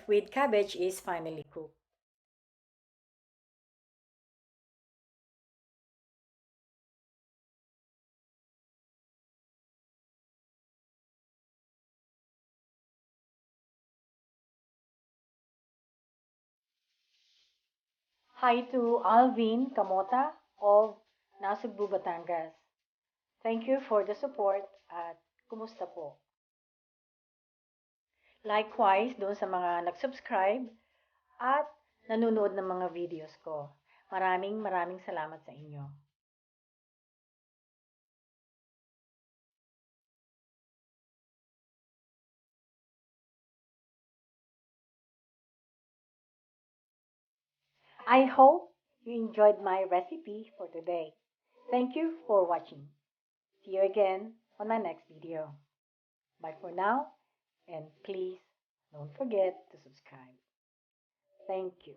with cabbage is finally cooked. Hi to Alvin Camota of Nasugbu, Batangas. Thank you for the support at kumusta po? Likewise, doon sa mga nag-subscribe at nanonood ng mga videos ko. Maraming maraming salamat sa inyo. I hope you enjoyed my recipe for today. Thank you for watching. See you again on my next video. Bye for now, and please don't forget to subscribe. Thank you.